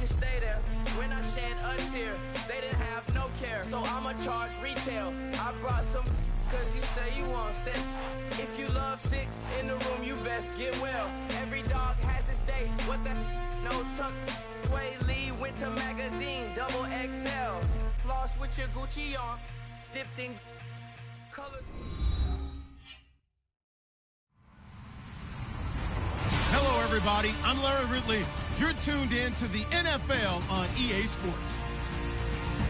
you stay there. When I shed a tear, they didn't have no care. So I'ma charge retail. I brought some cause you say you want sick. If you love sick in the room, you best get well. Every dog has its day. What the no tuck. Sway Lee Winter Magazine, double XL. Floss with your Gucci on, dipped in colors. Hello, everybody. I'm Larry Ridley. You're tuned in to the NFL on EA Sports.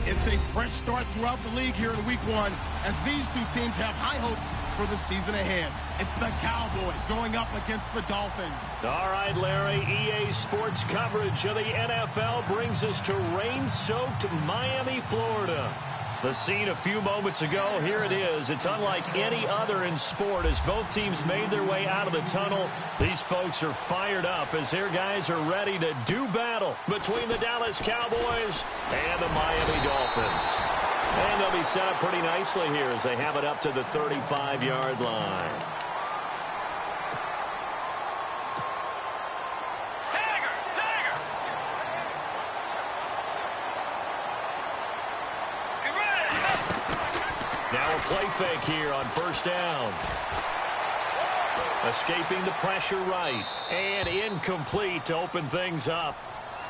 It's a fresh start throughout the league here in Week 1 as these two teams have high hopes for the season ahead. It's the Cowboys going up against the Dolphins. All right, Larry, EA Sports coverage of the NFL brings us to rain-soaked Miami, Florida. The scene a few moments ago, here it is. It's unlike any other in sport as both teams made their way out of the tunnel. These folks are fired up as their guys are ready to do battle between the Dallas Cowboys and the Miami Dolphins. And they'll be set up pretty nicely here as they have it up to the 35-yard line. Now a play fake here on first down. Escaping the pressure right. And incomplete to open things up.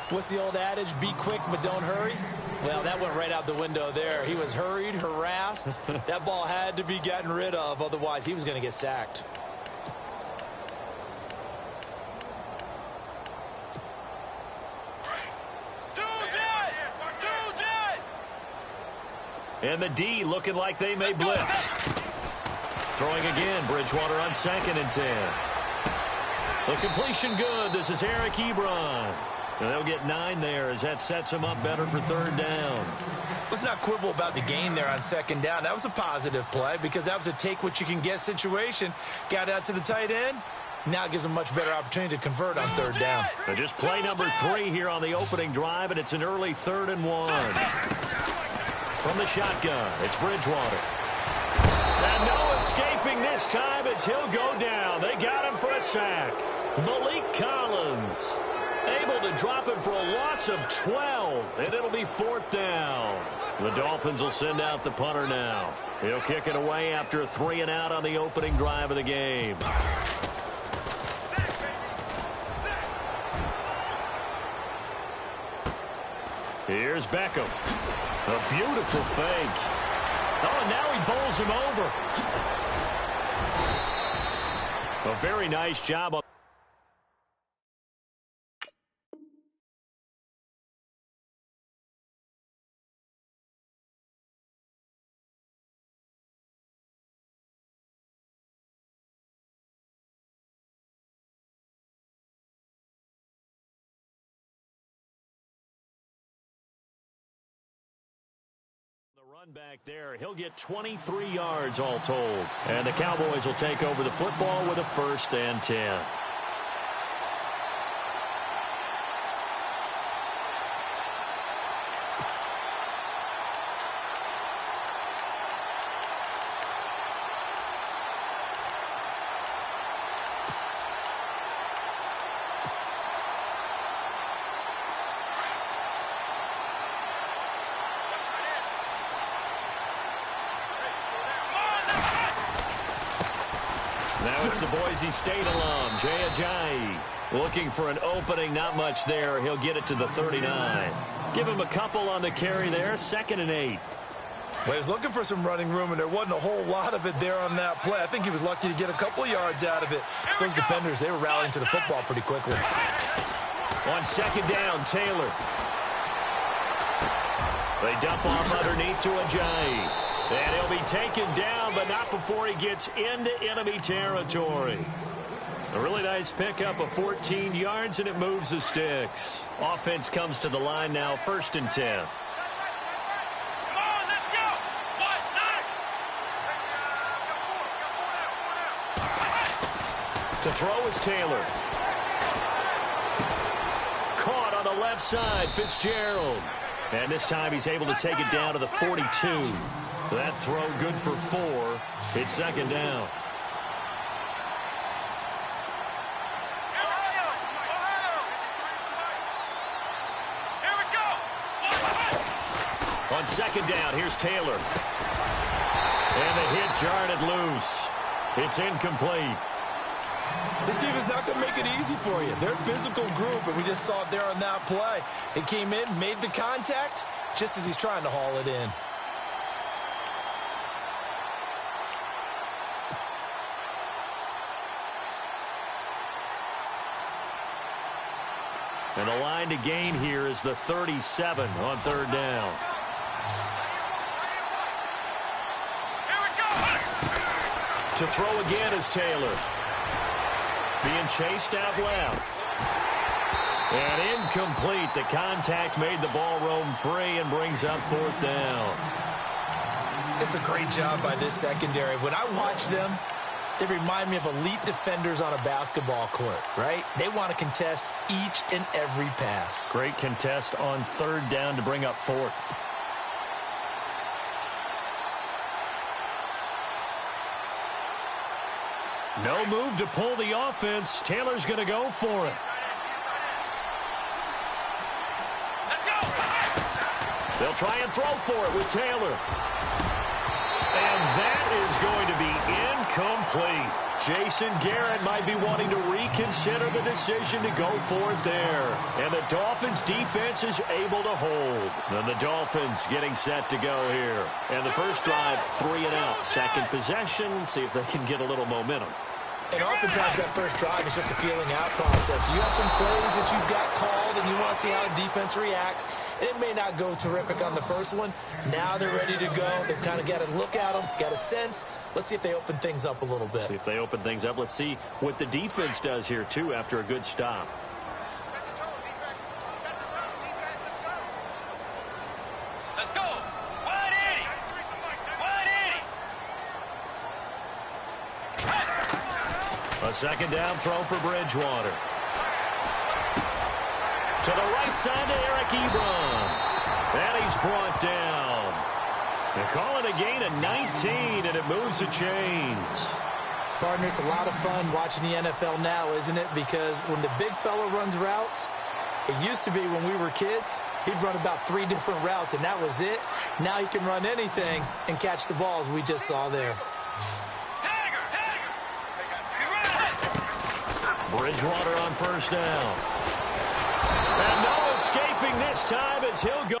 What's the old adage? Be quick, but don't hurry. Well, that went right out the window there. He was hurried, harassed. That ball had to be gotten rid of. Otherwise, he was going to get sacked. And the D looking like they may blitz. Throwing again, Bridgewater on 2nd and 10. The completion good. This is Eric Ebron. And they'll get 9 there as that sets him up better for 3rd down. Let's not quibble about the gain there on 2nd down. That was a positive play because that was a take-what-you-can-get situation. Got out to the tight end. Now it gives them a much better opportunity to convert on 3rd down. But just play number 3 here on the opening drive, and it's an early 3rd and 1. From the shotgun, it's Bridgewater. And no escaping this time as he'll go down. They got him for a sack. Malik Collins able to drop him for a loss of 12, and it'll be 4th down. The Dolphins will send out the punter now. He'll kick it away after a 3-and-out on the opening drive of the game. Here's Beckham. A beautiful fake. Oh, and now he bowls him over. A very nice job on. Run back there. He'll get 23 yards all told. And the Cowboys will take over the football with a 1st and 10. Now it's the Boise State alum, Jay Ajayi. Looking for an opening, not much there. He'll get it to the 39. Give him a couple on the carry there, 2nd and 8. Well, he was looking for some running room, and there wasn't a whole lot of it there on that play. I think he was lucky to get a couple of yards out of it. So those defenders, they were rallying to the football pretty quickly. On 2nd down, Taylor. They dump off underneath to Ajayi. And he'll be taken down, but not before he gets into enemy territory. A really nice pickup of 14 yards, and it moves the sticks. Offense comes to the line now, 1st and 10. To throw is Taylor. Caught on the left side, Fitzgerald. And this time he's able to take it down to the 42. That throw good for 4. It's 2nd down. On second down, here's Taylor. And the hit jarred it loose. It's incomplete. This team is not going to make it easy for you. They're a physical group, and we just saw it there on that play. It came in, made the contact, just as he's trying to haul it in. And the line to gain here is the 37 on third down. To throw again is Taylor. Being chased out left. And incomplete. The contact made the ball roam free and brings up fourth down. It's a great job by this secondary. When I watch them, they remind me of elite defenders on a basketball court, right? They want to contest each and every pass. Great contest on third down to bring up fourth. No move to pull the offense. Taylor's going to go for it. They'll try and throw for it with Taylor. And that is going to be incomplete. Jason Garrett might be wanting to reconsider the decision to go for it there. And the Dolphins defense is able to hold. And the Dolphins getting set to go here. And the first drive, 3 and out. Second possession, see if they can get a little momentum. And oftentimes that first drive is just a feeling out process. You have some plays that you've got called and you want to see how the defense reacts. And it may not go terrific on the first one. Now they're ready to go. They've kind of got to look at them, got a sense. Let's see if they open things up a little bit. See if they open things up. Let's see what the defense does here, too, after a good stop. Let's go. 180. 180. A second down throw for Bridgewater. To the right side to Eric Ebron. And he's brought down. They call it a gain of 19, and it moves the chains. Partner, it's a lot of fun watching the NFL now, isn't it? Because when the big fella runs routes, it used to be when we were kids, he'd run about 3 different routes, and that was it. Now he can run anything and catch the balls we just saw there. Bridgewater on first down. And no escaping this time as he'll go.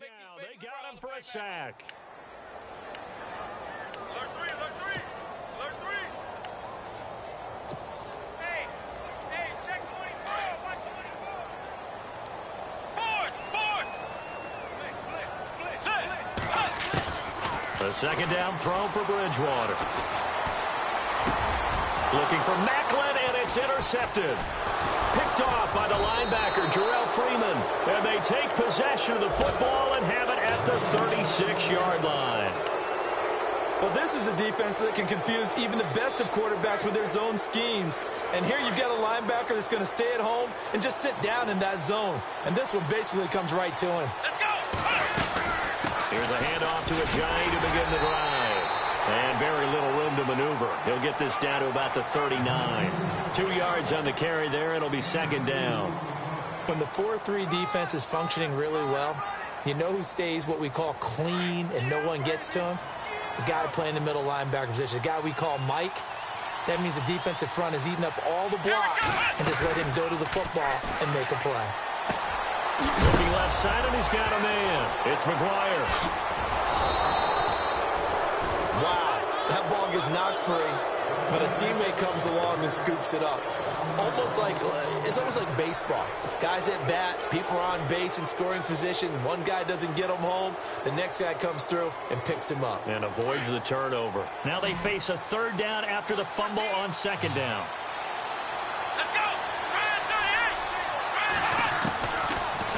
Now they got him for a sack. Alert 3, alert 3. Alert 3. Hey, check 24. Watch 24. Force. Blitz. A second down throw for Bridgewater. Looking for Macklin, and it's intercepted. Picked off by the linebacker, Jarrell Freeman. And they take possession of the football and have it at the 36-yard line. Well, this is a defense that can confuse even the best of quarterbacks with their zone schemes. And here you've got a linebacker that's going to stay at home and just sit down in that zone. And this one basically comes right to him. Let's go. Here's a handoff to Ajayi to begin the drive. And very little room to maneuver. He'll get this down to about the 39. 2 yards on the carry there. It'll be second down. When the 4-3 defense is functioning really well, you know who stays what we call clean and no one gets to him? The guy playing the middle linebacker position, the guy we call Mike. That means the defensive front is eating up all the blocks and just let him go to the football and make a play. Looking left side, and he's got a man. It's McGuire. Wow, that ball gets knocked free, but a teammate comes along and scoops it up. It's almost like baseball. Guys at bat, people are on base in scoring position. One guy doesn't get him home. The next guy comes through and picks him up. And avoids the turnover. Now they face a third down after the fumble on second down. Let's go. Ryan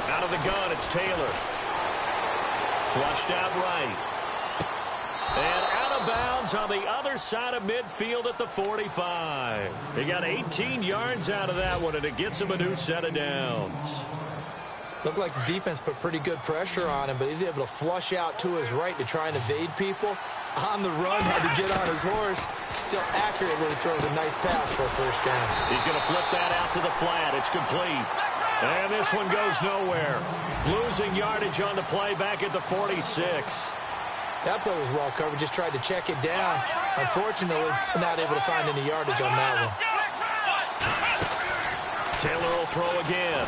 38. Out of the gun, it's Taylor. Flushed out right. And out of bounds on the other side of midfield at the 45. He got 18 yards out of that one, and it gets him a new set of downs. Looked like the defense put pretty good pressure on him, but he's able to flush out to his right to try and evade people. On the run, had to get on his horse. Still accurate when he throws a nice pass for a first down. He's going to flip that out to the flat. It's complete. And this one goes nowhere. Losing yardage on the play back at the 46. That play was well covered, just tried to check it down. Unfortunately, not able to find any yardage on that one. Taylor will throw again.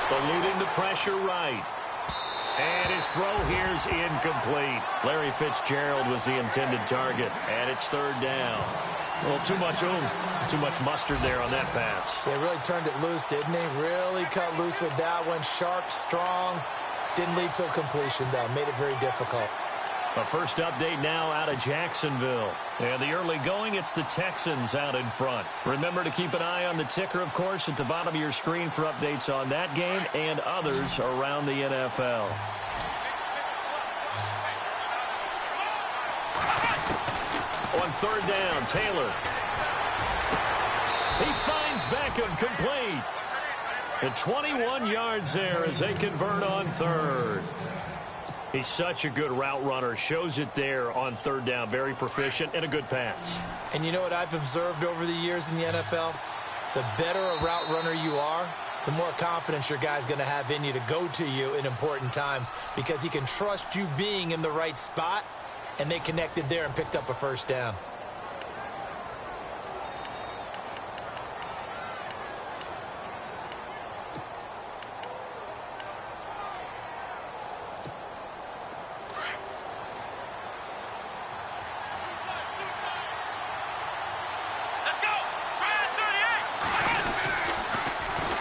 Eluding the pressure right. And his throw here's incomplete. Larry Fitzgerald was the intended target. And it's third down. Well, too much oomph, too much mustard there on that pass. Yeah, really turned it loose, didn't he? Really cut loose with that one. Sharp, strong. Didn't lead to a completion, though. Made it very difficult. A first update now out of Jacksonville. And the early going, it's the Texans out in front. Remember to keep an eye on the ticker, of course, at the bottom of your screen for updates on that game and others around the NFL. On third down, Taylor. He finds Beckham complete. And 21 yards there as they convert on third. He's such a good route runner. Shows it there on third down. Very proficient and a good pass. And you know what I've observed over the years in the NFL? The better a route runner you are, the more confidence your guy's going to have in you to go to you in important times because he can trust you being in the right spot, and they connected there and picked up a first down.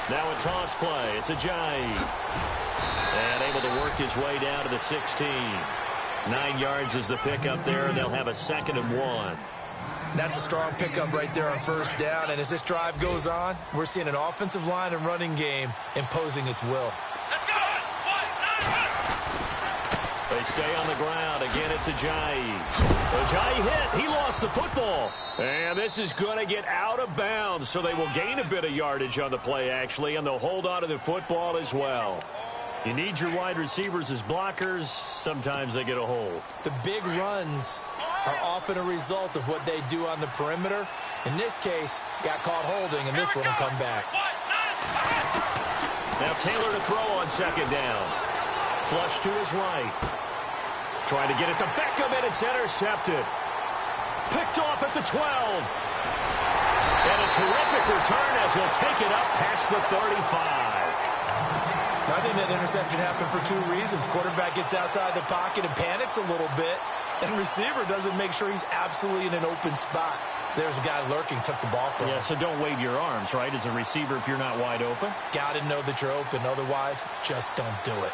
Now a toss play. It's Ajayi. And able to work his way down to the 16. 9 yards is the pickup there, and they'll have a 2nd and 1. That's a strong pickup right there on first down. And as this drive goes on, we're seeing an offensive line and running game imposing its will. They stay on the ground. Again, it's Ajayi. Ajayi hit. He lost the football. And this is going to get out of bounds, so they will gain a bit of yardage on the play, actually, and they'll hold on to the football as well. You need your wide receivers as blockers. Sometimes they get a hold. The big runs are often a result of what they do on the perimeter. In this case, got caught holding, and this one will come back. Now Taylor to throw on second down. Flush to his right. Trying to get it to Beckham, and it's intercepted. Picked off at the 12. And a terrific return as he'll take it up past the 35. I think that interception happened for 2 reasons. Quarterback gets outside the pocket and panics a little bit, and receiver doesn't make sure he's absolutely in an open spot. So there's a guy lurking, took the ball from him. Yeah, so don't wave your arms, right, as a receiver if you're not wide open. Got to know that you're open. Otherwise, just don't do it.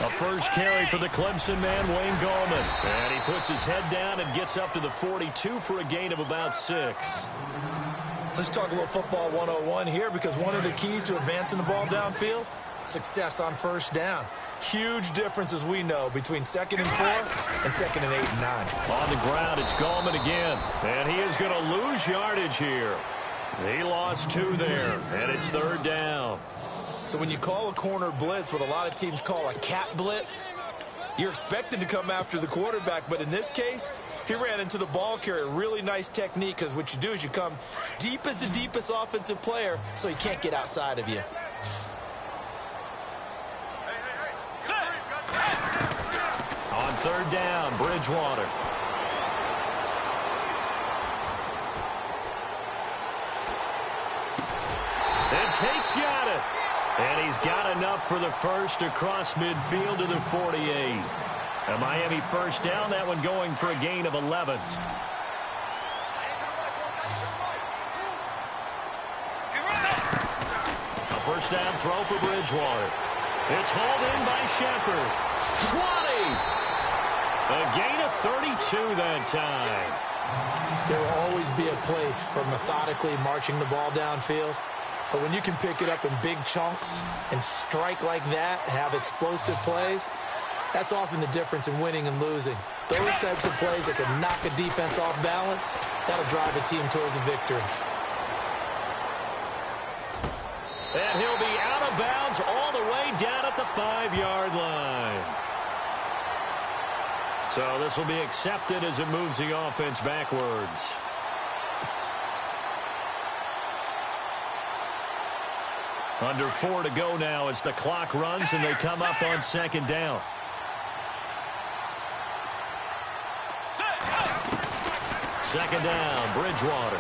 A first carry for the Clemson man, Wayne Gallman. And he puts his head down and gets up to the 42 for a gain of about 6. Let's talk a little football 101 here, because one of the keys to advancing the ball downfield, success on first down. Huge difference, as we know, between 2nd and 4 and 2nd and 8 and 9. On the ground, it's Gallman again. And he is going to lose yardage here. He lost 2 there, and it's 3rd down. So when you call a corner blitz, what a lot of teams call a cat blitz, you're expected to come after the quarterback. But in this case, he ran into the ball carrier. Really nice technique, because what you do is you come deep as the deepest offensive player so he can't get outside of you. On 3rd down, Bridgewater. And Tate's got it. And he's got enough for the first across midfield to the 48. A Miami first down, that one going for a gain of 11. A first down throw for Bridgewater. It's hauled in by Shepard. 20. A gain of 32 that time. There will always be a place for methodically marching the ball downfield. But when you can pick it up in big chunks and strike like that, have explosive plays, that's often the difference in winning and losing. Those types of plays that can knock a defense off balance, that'll drive a team towards a victory. And he'll be out of bounds all the way down at the 5-yard line. So this will be accepted as it moves the offense backwards. Under 4 to go now as the clock runs and they come up on 2nd down. Second down, Bridgewater.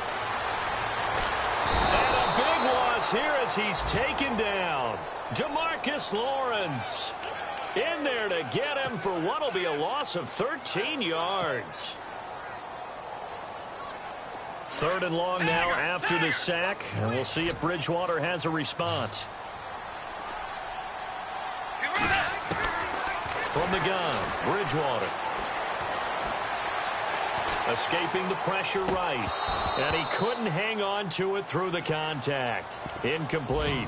And a big loss here as he's taken down. DeMarcus Lawrence in there to get him for what will be a loss of 13 yards. 3rd and long now after the sack, and we'll see if Bridgewater has a response. From the gun, Bridgewater. Escaping the pressure right, and he couldn't hang on to it through the contact. Incomplete.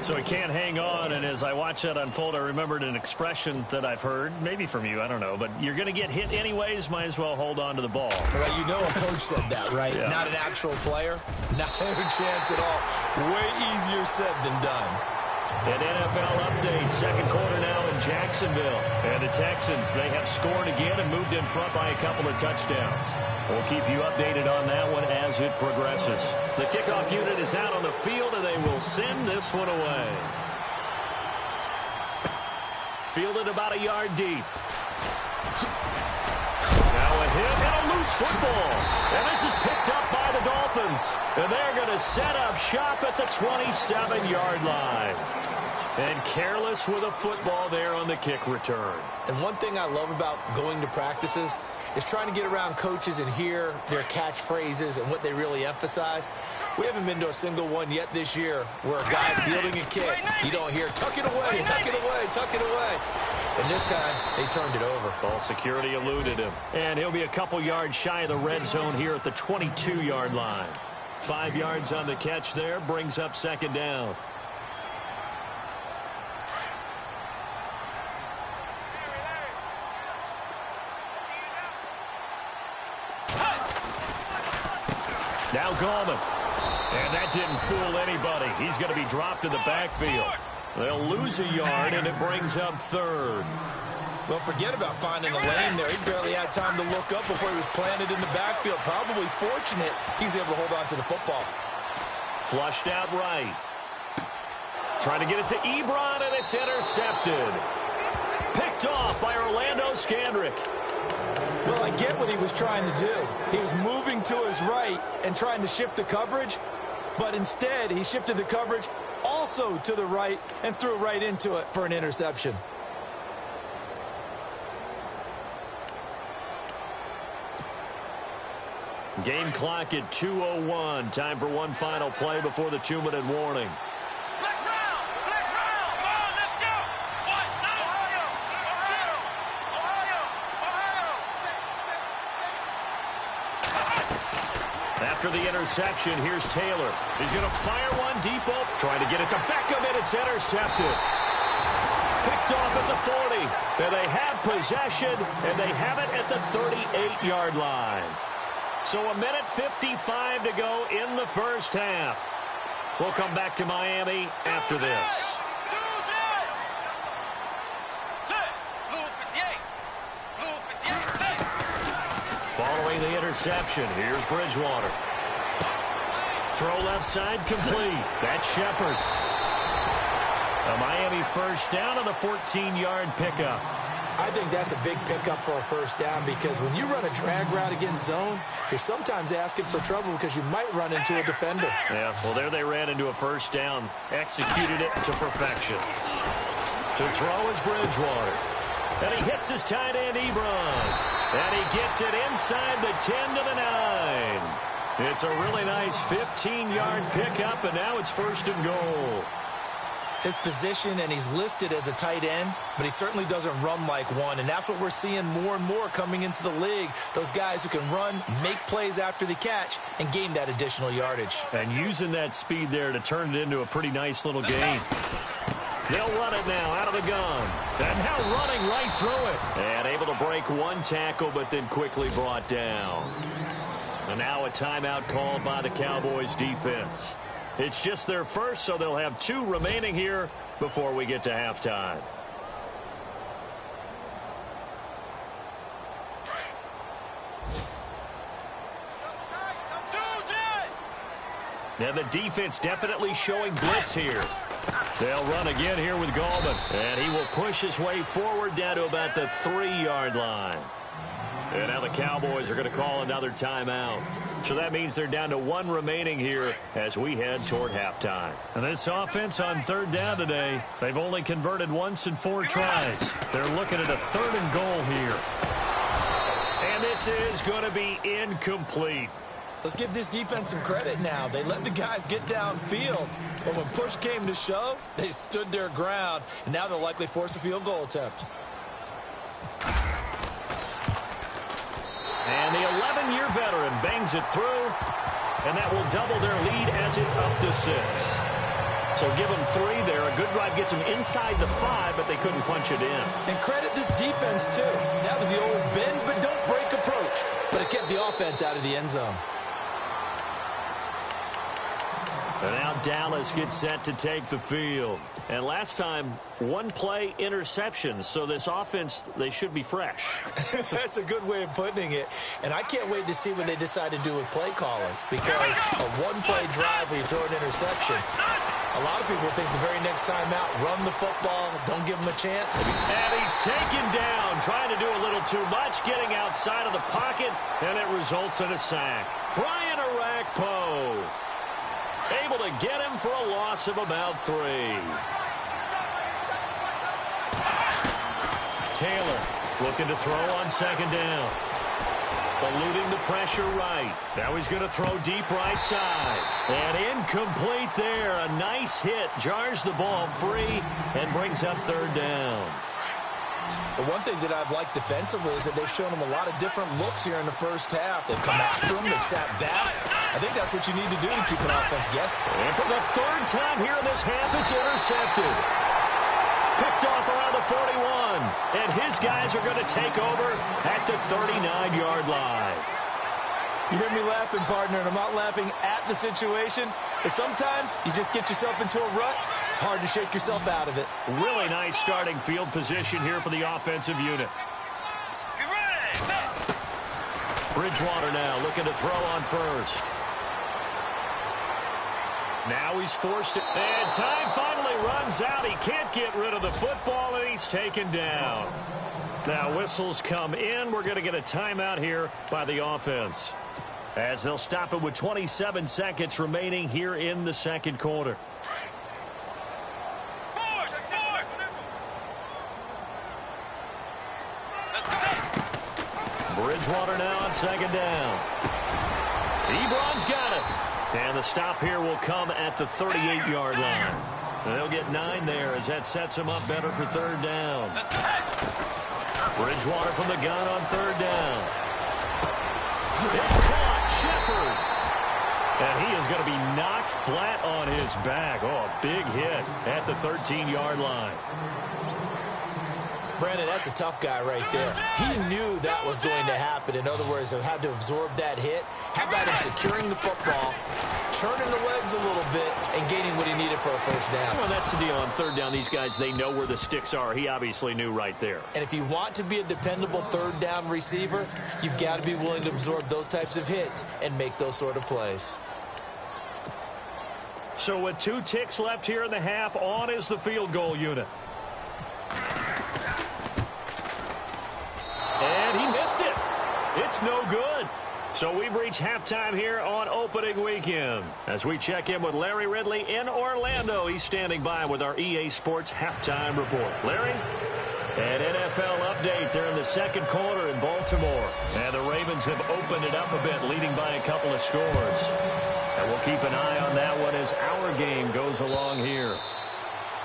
So he can't hang on, and as I watched that unfold, I remembered an expression that I've heard, maybe from you, I don't know, but you're going to get hit anyways, might as well hold on to the ball. Well, you know a coach said that, right? Yeah. Not an actual player. Not a chance at all. Way easier said than done. An NFL update, 2nd quarter now in Jacksonville. And the Texans, they have scored again and moved in front by a couple of touchdowns. We'll keep you updated on that one as it progresses. The kickoff unit is out on the field, and they will send this one away. Fielded about a yard deep. Now a hit and a loose football. And this is picked up by the Dolphins. And they're going to set up shop at the 27-yard line. And careless with a football there on the kick return. And one thing I love about going to practices is trying to get around coaches and hear their catchphrases and what they really emphasize. We haven't been to a single one yet this year where a guy fielding a kick, you don't hear, tuck it away, tuck it away, tuck it away. And this time, they turned it over. Ball security eluded him. And he'll be a couple yards shy of the red zone here at the 22-yard line. 5 yards on the catch there, brings up 2nd down. Now Gallman. And that didn't fool anybody. He's going to be dropped in the backfield. They'll lose a yard, and it brings up 3rd. Well, forget about finding a lane there. He barely had time to look up before he was planted in the backfield. Probably fortunate he's able to hold on to the football. Flushed out right. Trying to get it to Ebron, and it's intercepted. Picked off by Orlando Scandrick. Well, I get what he was trying to do. He was moving to his right and trying to shift the coverage, but instead he shifted the coverage also to the right and threw right into it for an interception. Game clock at 2:01. Time for one final play before the 2-minute warning. Flex round! Flex round! Come on, let's go! One, two! Ohio! Ohio! Ohio! After the interception, here's Taylor. He's going to fire one deep open. Trying to get it to Beckham, and it's intercepted. Picked off at the 40. And they have possession, and they have it at the 38-yard line. So 1:55 to go in the first half. We'll come back to Miami after this. Following the interception, here's Bridgewater. Throw left side complete. That's Shepard. A Miami first down on the 14-yard pickup. I think that's a big pickup for a first down because when you run a drag route against zone, you're sometimes asking for trouble because you might run into a defender. Yeah, well, there they ran into a first down. Executed it to perfection. To throw is Bridgewater. And he hits his tight end, Ebron. And he gets it inside the 10 to the 9. It's a really nice 15-yard pickup, and now it's first and goal. His position, and he's listed as a tight end, but he certainly doesn't run like one, and that's what we're seeing more and more coming into the league. Those guys who can run, make plays after the catch, and gain that additional yardage. And using that speed there to turn it into a pretty nice little game. They'll run it now out of the gun. And now running right through it. And able to break one tackle, but then quickly brought down. And now a timeout called by the Cowboys defense. It's just their first, so they'll have 2 remaining here before we get to halftime. Now the defense definitely showing blitz here. They'll run again here with Gallman. And he will push his way forward down to about the 3-yard line. And now the Cowboys are going to call another timeout. So that means they're down to 1 remaining here as we head toward halftime. And this offense on 3rd down today, they've only converted once in 4 tries. They're looking at a 3rd and goal here. And this is going to be incomplete. Let's give this defense some credit now. They let the guys get downfield, but when push came to shove, they stood their ground, and now they'll likely force a field goal attempt. And the 11-year veteran bangs it through, and that will double their lead as it's up to 6. So give them 3 there. A good drive gets them inside the 5, but they couldn't punch it in. And credit this defense, too. That was the old bend but don't break approach, but it kept the offense out of the end zone. And now Dallas gets set to take the field. And last time, 1 play interceptions. So this offense, they should be fresh. That's a good way of putting it. And I can't wait to see what they decide to do with play calling. Because a 1-play drive where you throw an interception, a lot of people think the very next time out, run the football, don't give them a chance. And he's taken down, trying to do a little too much, getting outside of the pocket, and it results in a sack. Brian Arakpo able to get him for a loss of about 3. Taylor looking to throw on 2nd down. Eluding the pressure right. Now he's going to throw deep right side. And incomplete there. A nice hit. Jars the ball free and brings up 3rd down. The one thing that I've liked defensively is that they've shown them a lot of different looks here in the first half. They've come after them. They've sat back. I think that's what you need to do to keep an offense guessing. And for the 3rd time here in this half, it's intercepted. Picked off around the 41. And his guys are going to take over at the 39-yard line. You hear me laughing, partner, and I'm not laughing at the situation. But sometimes you just get yourself into a rut. It's hard to shake yourself out of it. Really nice starting field position here for the offensive unit. Bridgewater now looking to throw on 1st. Now he's forced it. And time finally runs out. He can't get rid of the football, and he's taken down. Now whistles come in. We're going to get a timeout here by the offense, as they'll stop it with 27 seconds remaining here in the second quarter. Bridgewater now on second down. Ebron's got it. And the stop here will come at the 38-yard line. They'll get 9 there as that sets them up better for third down. Bridgewater from the gun on third down. It's caught. Shepard. And he is going to be knocked flat on his back. Oh, a big hit at the 13-yard line. Brandon, that's a tough guy right there. He knew that was going to happen. In other words, he had to absorb that hit. How about him securing the football, churning the legs a little bit, and gaining what he needed for a first down? Well, that's the deal on third down. These guys, they know where the sticks are. He obviously knew right there. And if you want to be a dependable third down receiver, you've got to be willing to absorb those types of hits and make those sort of plays. So with 2 ticks left here in the half, on is the field goal unit. And he missed it. It's no good. So we've reached halftime here on opening weekend. As we check in with Larry Ridley in Orlando, he's standing by with our EA Sports halftime report. Larry? An NFL update. They're in the second quarter in Baltimore. And the Ravens have opened it up a bit, leading by a couple of scores. And we'll keep an eye on that one as our game goes along here.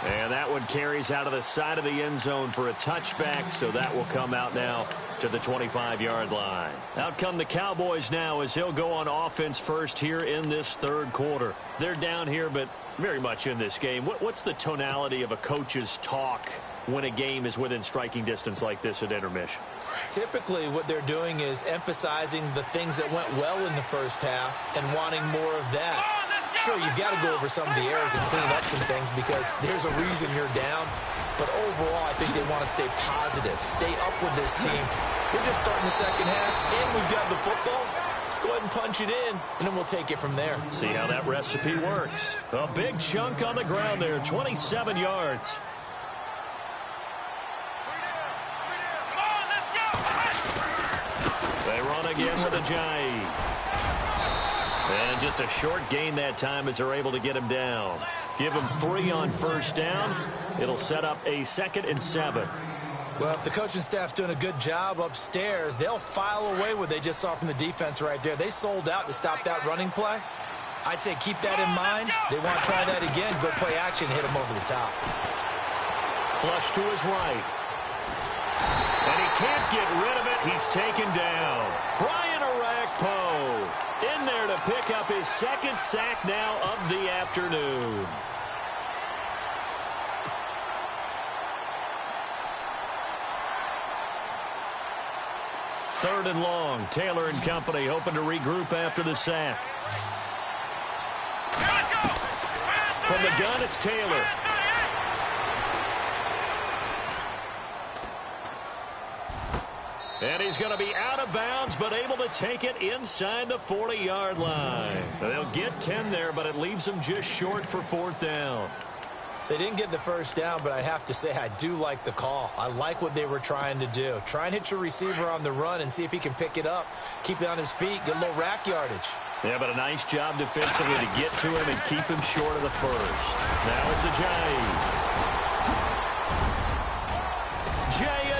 And that one carries out of the side of the end zone for a touchback, so that will come out now to the 25-yard line. Out come the Cowboys now as he'll go on offense first here in this third quarter. They're down here, but very much in this game. What's the tonality of a coach's talk when a game is within striking distance like this at intermission? Typically, what they're doing is emphasizing the things that went well in the first half and wanting more of that. Sure, you've got to go over some of the errors and clean up some things because there's a reason you're down. But overall, I think they want to stay positive, stay up with this team. We're just starting the second half, and we've got the football. Let's go ahead and punch it in, and then we'll take it from there. See how that recipe works. A big chunk on the ground there, 27 yards. They run again with Ajayi. And just a short gain that time as they're able to get him down. Give him 3 on first down. It'll set up a 2nd and 7. Well, if the coaching staff's doing a good job upstairs, they'll file away what they just saw from the defense right there. They sold out to stop that running play. I'd say keep that in mind. They want to try that again. Go play action, hit him over the top. Flush to his right. And he can't get rid of it. He's taken down. Brian Orakpo in there to pick up his 2nd sack now of the afternoon. Third and long. Taylor and company hoping to regroup after the sack. From the gun, it's Taylor. And he's going to be out of bounds, but able to take it inside the 40-yard line. They'll get 10 there, but it leaves them just short for 4th down. They didn't get the first down, but I have to say I do like the call. I like what they were trying to do. Try and hit your receiver on the run and see if he can pick it up, keep it on his feet, get a little rack yardage. Yeah, but a nice job defensively to get to him and keep him short of the first. Now it's Ajayi.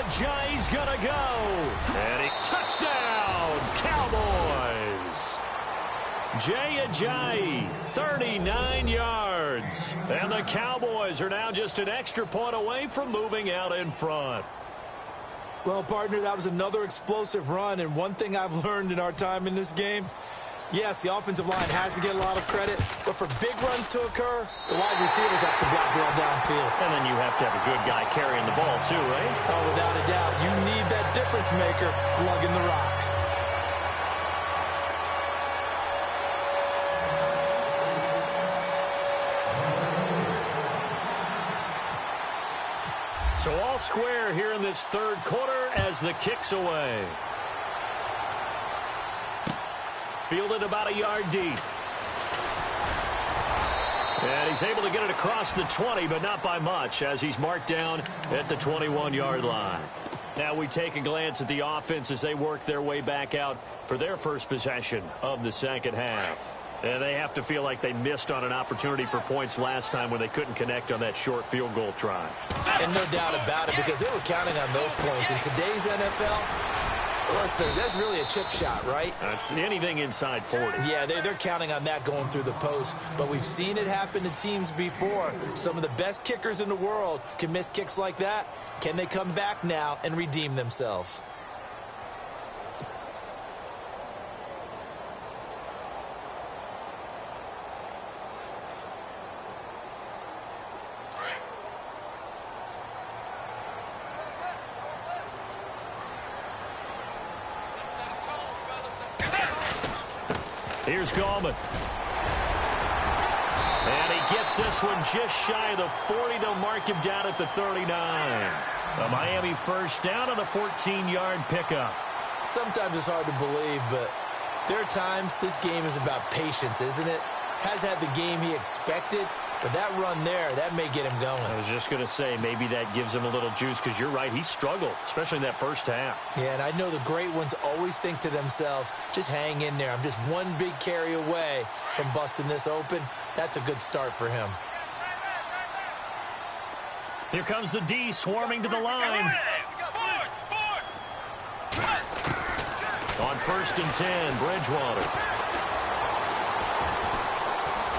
Ajayi's gonna go. And he touchdown, Cowboys. Ajayi, 39 yards. And the Cowboys are now just an extra point away from moving out in front. Well, partner, that was another explosive run. And one thing I've learned in our time in this game, yes, the offensive line has to get a lot of credit, but for big runs to occur, the wide receivers have to block well downfield. And then you have to have a good guy carrying the ball too, right? Oh, without a doubt. You need that difference maker lugging the rock. So all square here in this third quarter as the kick's away. Fielded about a yard deep. And he's able to get it across the 20, but not by much, as he's marked down at the 21-yard line. Now we take a glance at the offense as they work their way back out for their first possession of the second half. And they have to feel like they missed on an opportunity for points last time when they couldn't connect on that short field goal try. And no doubt about it, because they were counting on those points. In today's NFL, that's really a chip shot, right? That's anything inside 40. Yeah, they're counting on that going through the post. But we've seen it happen to teams before. Some of the best kickers in the world can miss kicks like that. Can they come back now and redeem themselves? Here's Gallman. And he gets this one just shy of the 40. They'll mark him down at the 39. A Miami first down on a 14-yard pickup. Sometimes it's hard to believe, but there are times this game is about patience, isn't it? Has had the game he expected, but that run there, that may get him going. I was just going to say, maybe that gives him a little juice, because you're right, he struggled, especially in that first half. Yeah, and I know the great ones always think to themselves, just hang in there. I'm just one big carry away from busting this open. That's a good start for him. Here comes the D swarming to the line. On 1st and 10, Bridgewater.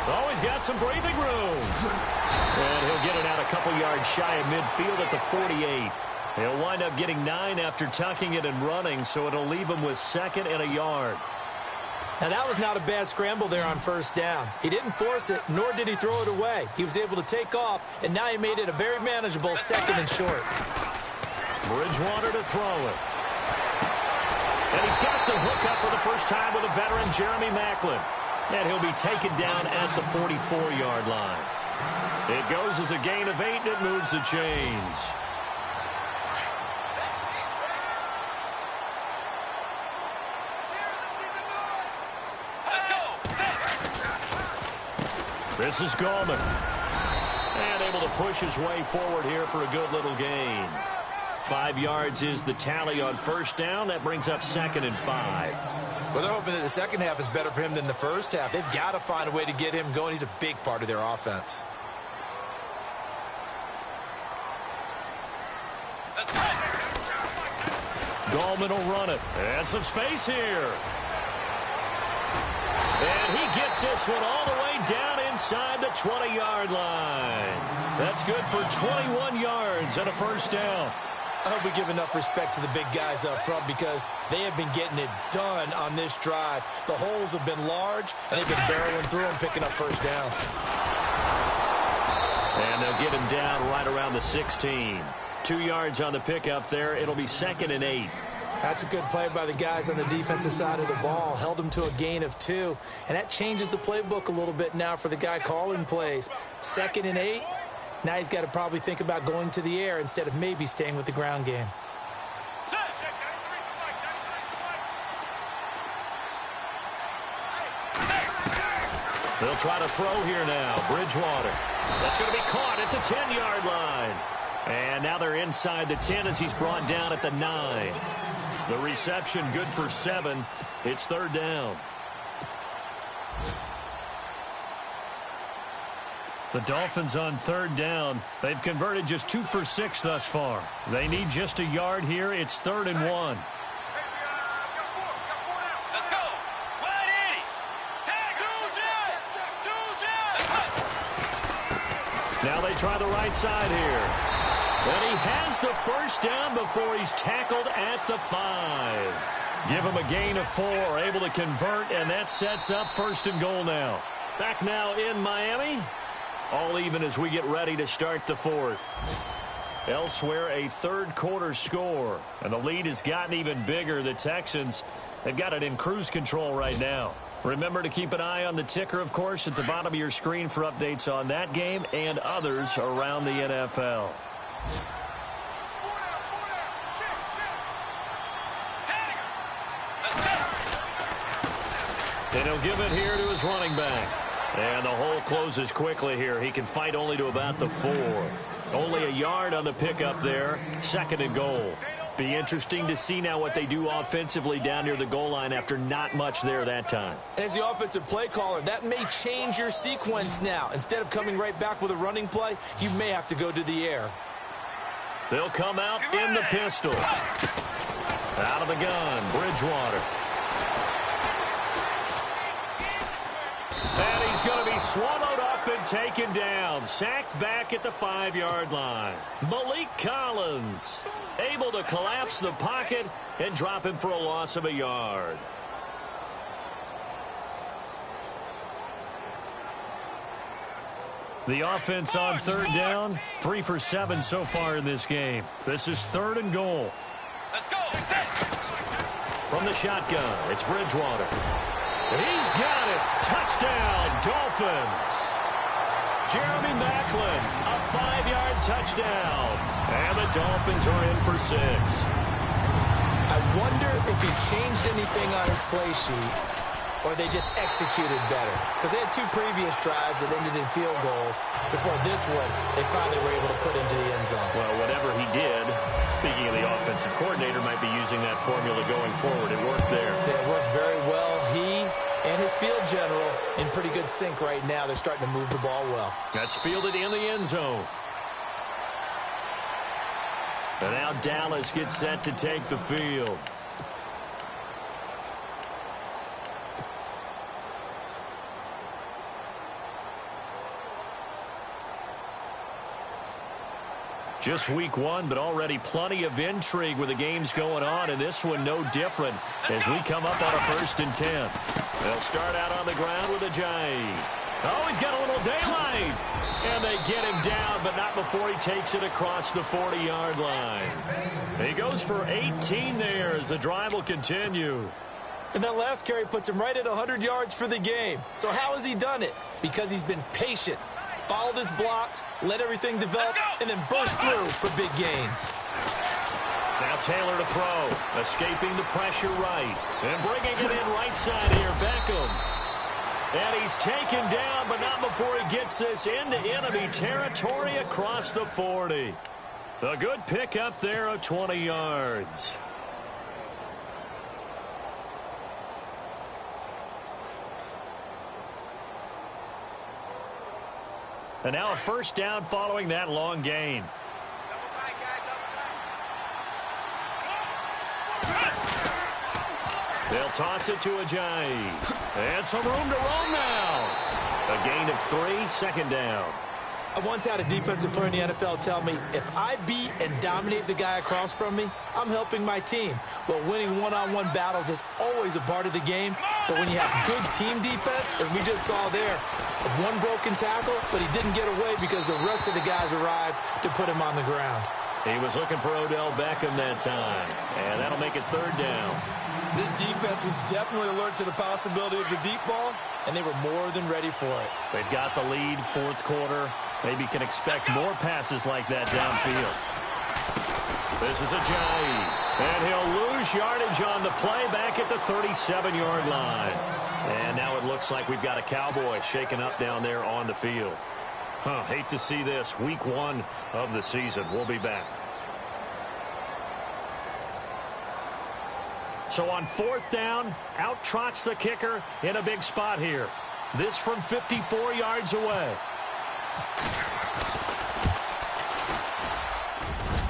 Oh, he's got some breathing room. And he'll get it out a couple yards shy of midfield at the 48. He'll wind up getting 9 after tucking it and running, so it'll leave him with 2nd and a yard. Now, that was not a bad scramble there on 1st down. He didn't force it, nor did he throw it away. He was able to take off, and now he made it a very manageable 2nd and short. Bridgewater to throw it. And he's got the hook up for the first time with a veteran, Jeremy Maclin. And he'll be taken down at the 44-yard line. It goes as a gain of 8, and it moves the chains. This is Gallman. And able to push his way forward here for a good little gain. 5 yards is the tally on 1st down. That brings up 2nd and 5. Well, they're hoping that the second half is better for him than the first half. They've got to find a way to get him going. He's a big part of their offense. Gallman will run it. And some space here. And he gets this one all the way down inside the 20-yard line. That's good for 21 yards and a 1st down. I hope we give enough respect to the big guys up front, because they have been getting it done on this drive. The holes have been large, and they've been barreling through them, picking up 1st downs. And they'll get him down right around the 16. 2 yards on the pickup there. It'll be 2nd and 8. That's a good play by the guys on the defensive side of the ball. Held him to a gain of 2, and that changes the playbook a little bit now for the guy calling plays. 2nd and 8. Now he's got to probably think about going to the air instead of maybe staying with the ground game. They'll try to throw here now. Bridgewater. That's going to be caught at the 10-yard line. And now they're inside the 10 as he's brought down at the 9. The reception good for 7. It's 3rd down. The Dolphins on 3rd down. They've converted just 2 for 6 thus far. They need just a yard here. It's 3rd and 1. Let's go. 180. Tag. Now they try the right side here. And he has the 1st down before he's tackled at the 5. Give him a gain of 4, able to convert, and that sets up 1st and goal now. Back now in Miami. All even as we get ready to start the 4th. Elsewhere, a 3rd quarter score. And the lead has gotten even bigger. The Texans, they've got it in cruise control right now. Remember to keep an eye on the ticker, of course, at the bottom of your screen for updates on that game and others around the NFL. And he'll give it here to his running back. And the hole closes quickly here. He can fight only to about the 4. Only a yard on the pickup there. 2nd and goal. Be interesting to see now what they do offensively down near the goal line after not much there that time. As the offensive play caller, that may change your sequence now. Instead of coming right back with a running play, you may have to go to the air. They'll come out in the pistol. Out of the gun, Bridgewater. And he's going to be swallowed up and taken down. Sacked back at the 5-yard line. Malik Collins able to collapse the pocket and drop him for a loss of a yard. The offense on third down, 3 for 7 so far in this game. This is 3rd and goal. Let's go. From the shotgun, it's Bridgewater. He's got it. Touchdown, Dolphins. Jeremy Maclin, a 5-yard touchdown. And the Dolphins are in for 6. I wonder if he changed anything on his play sheet or they just executed better. Because they had 2 previous drives that ended in field goals. Before this one, they finally were able to put into the end zone. Well, whatever he did, speaking of the offensive coordinator, might be using that formula going forward. It worked there. Yeah, it worked very well. He and his field general in pretty good sync right now. They're starting to move the ball well. That's fielded in the end zone. And now Dallas gets set to take the field. Just week 1, but already plenty of intrigue with the games going on, and this one no different as we come up on a 1st and 10. They'll start out on the ground with Ajayi. Oh, he's got a little daylight. And they get him down, but not before he takes it across the 40-yard line. He goes for 18 there as the drive will continue. And that last carry puts him right at 100 yards for the game. So how has he done it? Because he's been patient, followed his blocks, let everything develop, and then burst through for big gains. Now Taylor to throw, escaping the pressure right, and bringing it in right side here, Beckham. And he's taken down, but not before he gets this into enemy territory across the 40. A good pick up there of 20 yards. And now a 1st down following that long gain. They'll toss it to Ajayi. And some room to roam now. A gain of 3, 2nd down. I once had a defensive player in the NFL tell me, if I beat and dominate the guy across from me, I'm helping my team. Well, winning one-on-one battles is always a part of the game. But when you have good team defense, as we just saw there, one broken tackle, but he didn't get away because the rest of the guys arrived to put him on the ground. He was looking for Odell Beckham that time. And that'll make it 3rd down. This defense was definitely alert to the possibility of the deep ball, and they were more than ready for it. They've got the lead, 4th quarter. Maybe can expect more passes like that downfield. This is Ajayi. And he'll lose yardage on the play back at the 37-yard line. And now it looks like we've got a Cowboy shaken up down there on the field. Hate to see this. Week 1 of the season. We'll be back. So on 4th down, out trots the kicker in a big spot here. This from 54 yards away.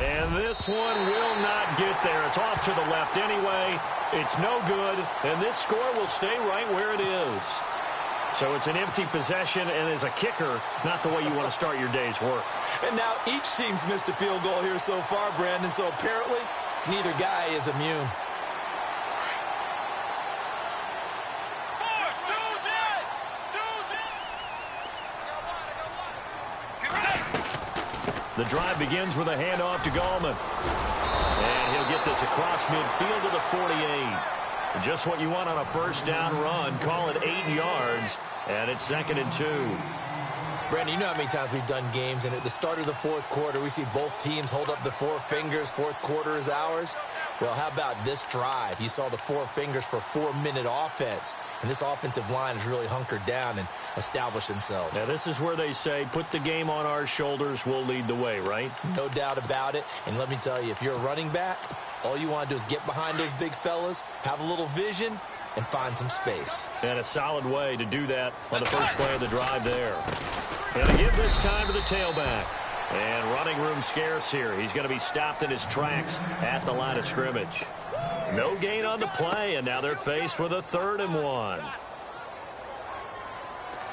And this one will not get there. It's off to the left anyway. It's no good, and this score will stay right where it is. So it's an empty possession, and as a kicker, not the way you want to start your day's work. And now each team's missed a field goal here so far, Brandon, so apparently neither guy is immune. The drive begins with a handoff to Gallman. And he'll get this across midfield to the 48. Just what you want on a 1st down run. Call it 8 yards. And it's 2nd and 2. Brandon, you know how many times we've done games, and at the start of the fourth quarter, we see both teams hold up the four fingers, fourth quarter is ours. Well, how about this drive? You saw the four fingers for 4-minute offense, and this offensive line has really hunkered down and established themselves. Now, this is where they say, put the game on our shoulders, we'll lead the way, right? No doubt about it, and let me tell you, if you're a running back, all you want to do is get behind those big fellas, have a little vision, and find some space. And a solid way to do that on the first play of the drive there. Going to give this time to the tailback. And running room scarce here. He's going to be stopped in his tracks at the line of scrimmage. No gain on the play, and now they're faced with a 3rd and 1.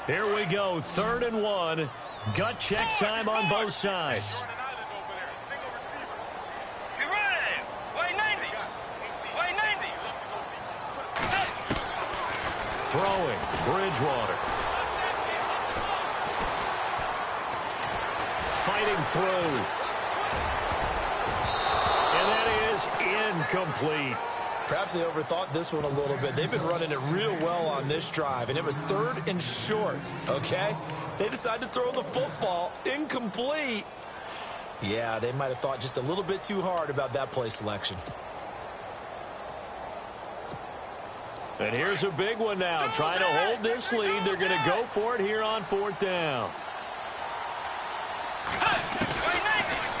Here we go, 3rd and 1. Gut check time on both sides. Throwing, Bridgewater. Fighting through. And that is incomplete. Perhaps they overthought this one a little bit. They've been running it real well on this drive, and it was 3rd and short, okay? They decided to throw the football incomplete. Yeah, they might have thought just a little bit too hard about that play selection. And here's a big one now. Trying to hold this lead. They're going to go for it here on 4th down.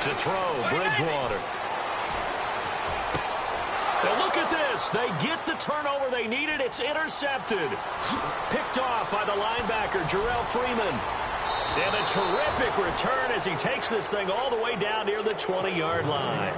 To throw, Bridgewater. Now look at this. They get the turnover they needed. It's intercepted. Picked off by the linebacker, Jarrell Freeman. And a terrific return as he takes this thing all the way down near the 20-yard line.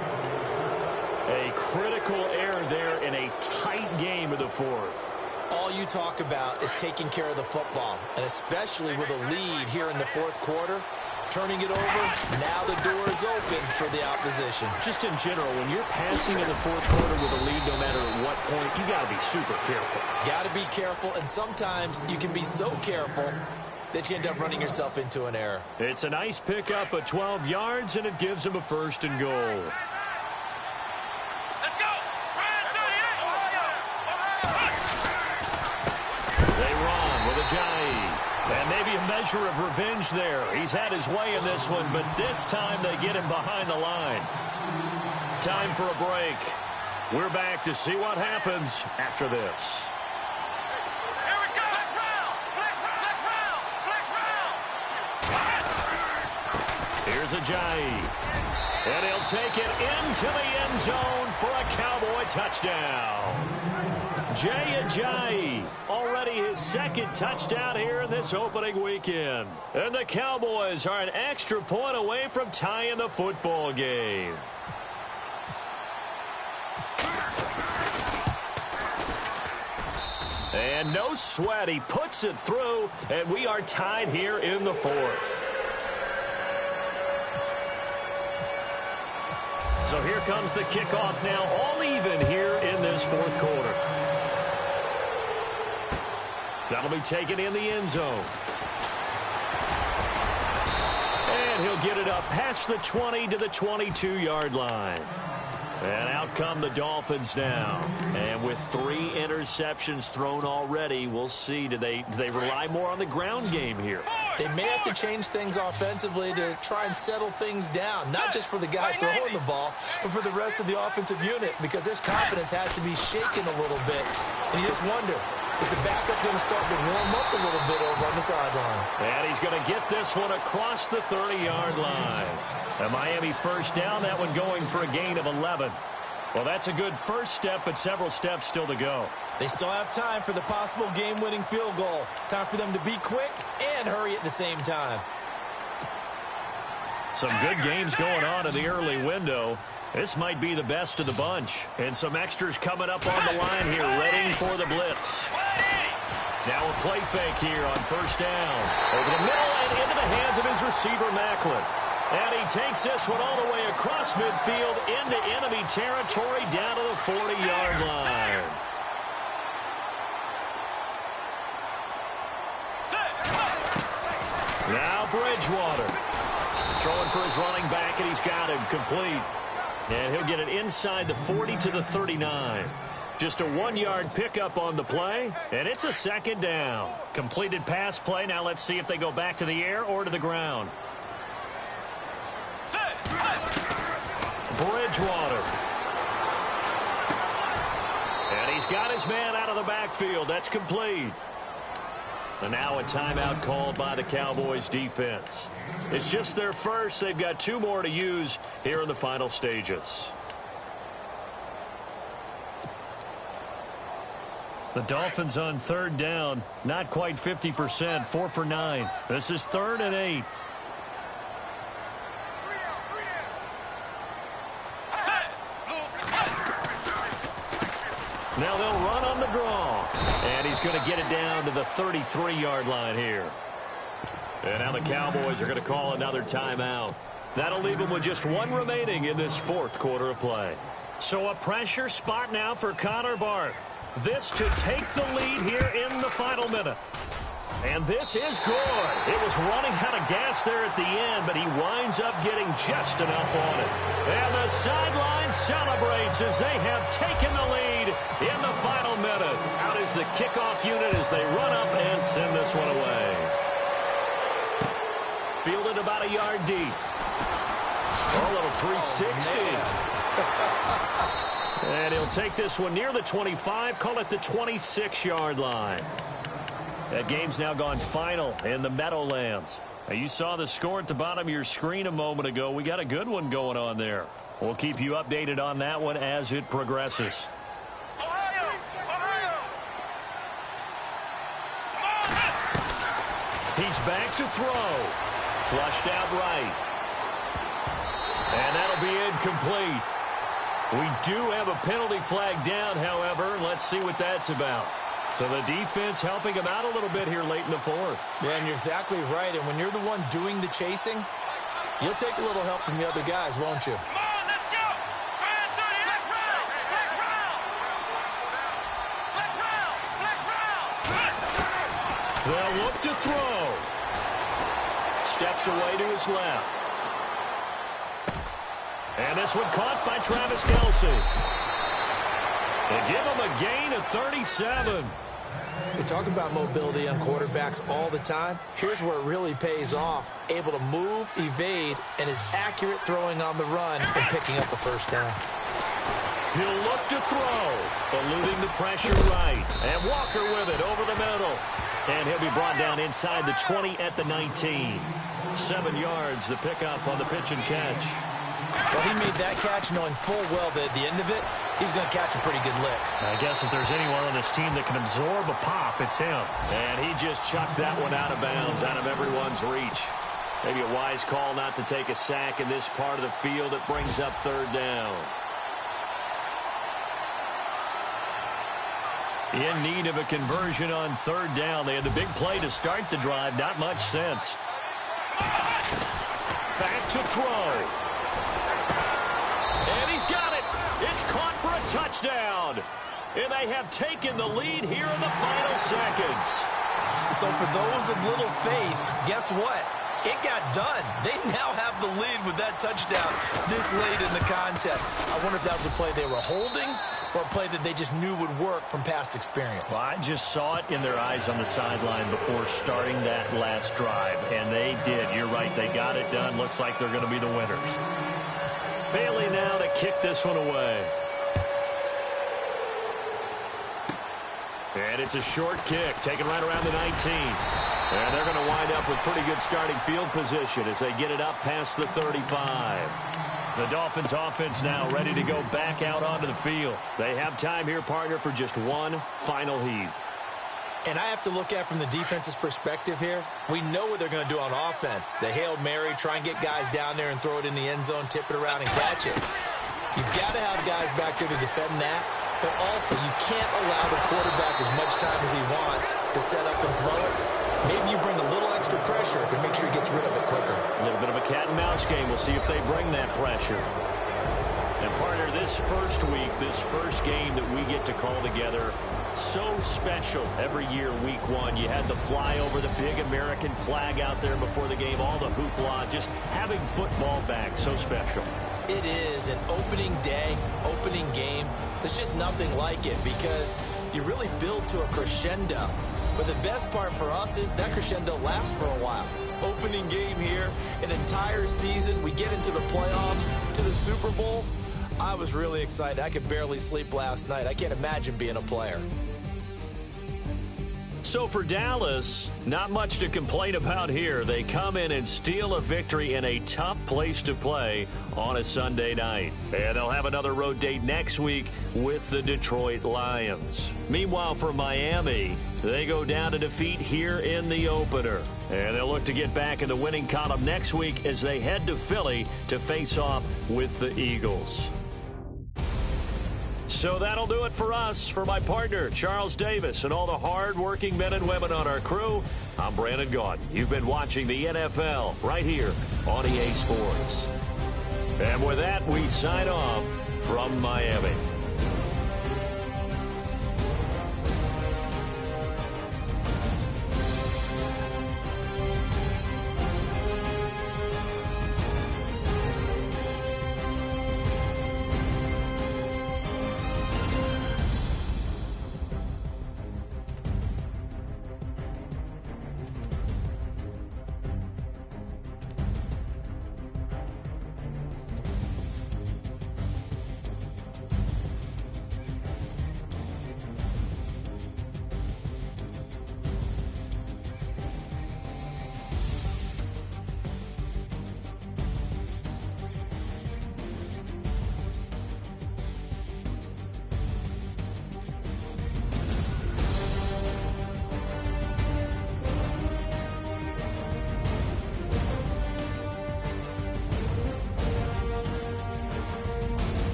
A critical error there in a tight game of the 4th. All you talk about is taking care of the football, and especially with a lead here in the 4th quarter. Turning it over, now the door is open for the opposition. Just in general, when you're passing in the 4th quarter with a lead, no matter at what point, you got to be super careful. Got to be careful, and sometimes you can be so careful that you end up running yourself into an error. It's a nice pickup of 12 yards, and it gives them a 1st and goal. They run with Ajayi. And maybe a measure of revenge there. He's had his way in this one, but this time they get him behind the line. Time for a break. We're back to see what happens after this. Here we go. Here's Ajayi. And he'll take it into the end zone for a Cowboy touchdown. Jay Ajayi, already his 2nd touchdown here in this opening weekend. And the Cowboys are an extra point away from tying the football game. And no sweat, he puts it through, and we are tied here in the 4th. So here comes the kickoff now, all even here in this 4th quarter. That'll be taken in the end zone. And he'll get it up past the 20 to the 22-yard line. And out come the Dolphins now. And with 3 interceptions thrown already, we'll see. Do they rely more on the ground game here? They may have to change things offensively to try and settle things down, not just for the guy throwing the ball, but for the rest of the offensive unit, because their confidence has to be shaken a little bit. And you just wonder, is the backup going to start to warm up a little bit over on the sideline? And he's going to get this one across the 30-yard line. A Miami 1st down, that one going for a gain of 11. Well, that's a good first step, but several steps still to go. They still have time for the possible game-winning field goal. Time for them to be quick and hurry at the same time. Some good games going on in the early window. This might be the best of the bunch. And some extras coming up on the line here, ready for the blitz. Now a play fake here on 1st down. Over the middle and into the hands of his receiver, Macklin. And he takes this one all the way across midfield into enemy territory down to the 40-yard line. Now Bridgewater. Throwing for his running back, and he's got him complete. And he'll get it inside the 40 to the 39. Just a 1-yard pickup on the play, and it's a second down. Completed pass play. Now let's see if they go back to the air or to the ground. Bridgewater. And he's got his man out of the backfield. That's complete. And now a timeout called by the Cowboys defense. It's just their first. They've got 2 more to use here in the final stages. The Dolphins on 3rd down, not quite 50%, 4 for 9. This is 3rd and 8. Now they'll run on the draw. And he's going to get it down to the 33-yard line here. And now the Cowboys are going to call another timeout. That'll leave them with just 1 remaining in this 4th quarter of play. So a pressure spot now for Connor Bart. This to take the lead here in the final minute. And this is good. It was running out of gas there at the end, but he winds up getting just enough on it. And the sideline celebrates as they have taken the lead in the final minute. Out is the kickoff unit as they run up and send this one away. Fielded about a yard deep. A little 360. And he'll take this one near the 25, call it the 26-yard line. That game's now gone final in the Meadowlands. Now, you saw the score at the bottom of your screen a moment ago. We got a good one going on there. We'll keep you updated on that one as it progresses. Ohio! He's back to throw. Flushed out right. And that'll be incomplete. We do have a penalty flag down, however. Let's see what that's about. So the defense helping him out a little bit here late in the 4th. Yeah, and you're exactly right. And when you're the one doing the chasing, you'll take a little help from the other guys, won't you? Come on, let's go! Fans are here! Flex round! Flex round! Flex round! Flex round! They'll look to throw. Steps away to his left. And this one caught by Travis Kelce. They give him a gain of 37. They talk about mobility on quarterbacks all the time. Here's where it really pays off. Able to move, evade, and is accurate throwing on the run and picking up a first down. He'll look to throw. Eluding the pressure right. And Walker with it over the middle. And he'll be brought down inside the 20 at the 19. 7 yards, the pickup on the pitch and catch. Well, he made that catch knowing full well that at the end of it, he's going to catch a pretty good lick. I guess if there's anyone on this team that can absorb a pop, it's him. And he just chucked that one out of bounds, out of everyone's reach. Maybe a wise call not to take a sack in this part of the field. It brings up 3rd down. In need of a conversion on 3rd down. They had the big play to start the drive. Not much sense. Back to throw. And he's got it. It's caught for a touchdown. And they have taken the lead here in the final seconds. So for those of little faith, guess what? It got done. They now have the lead with that touchdown this late in the contest. I wonder if that was a play they were holding or a play that they just knew would work from past experience. Well, I just saw it in their eyes on the sideline before starting that last drive, and they did. You're right. They got it done. Looks like they're going to be the winners. Bailey now to kick this one away. And it's a short kick, taken right around the 19. And they're going to wind up with pretty good starting field position as they get it up past the 35. The Dolphins offense now ready to go back out onto the field. They have time here, partner, for just one final heave. And I have to look at from the defense's perspective here. We know what they're going to do on offense. The Hail Mary, try and get guys down there and throw it in the end zone, tip it around and catch it. You've got to have guys back there to defend that. But also, you can't allow the quarterback as much time as he wants to set up and throw it. Maybe you bring a little extra pressure to make sure he gets rid of it quicker. A little bit of a cat and mouse game. We'll see if they bring that pressure. And partner, this first week, this first game that we get to call together, so special every year, week one. You had the flyover, the big American flag out there before the game, all the hoopla, just having football back, so special. It is an opening day, opening game. There's just nothing like it because you really build to a crescendo. But the best part for us is that crescendo lasts for a while. Opening game here, an entire season, we get into the playoffs, to the Super Bowl. I was really excited. I could barely sleep last night. I can't imagine being a player. So for Dallas, not much to complain about here. They come in and steal a victory in a tough place to play on a Sunday night. And they'll have another road date next week with the Detroit Lions. Meanwhile, for Miami, they go down to defeat here in the opener. And they'll look to get back in the winning column next week as they head to Philly to face off with the Eagles. So that'll do it for us. For my partner, Charles Davis, and all the hard-working men and women on our crew, I'm Brandon Gaudin. You've been watching the NFL right here on EA Sports. And with that, we sign off from Miami.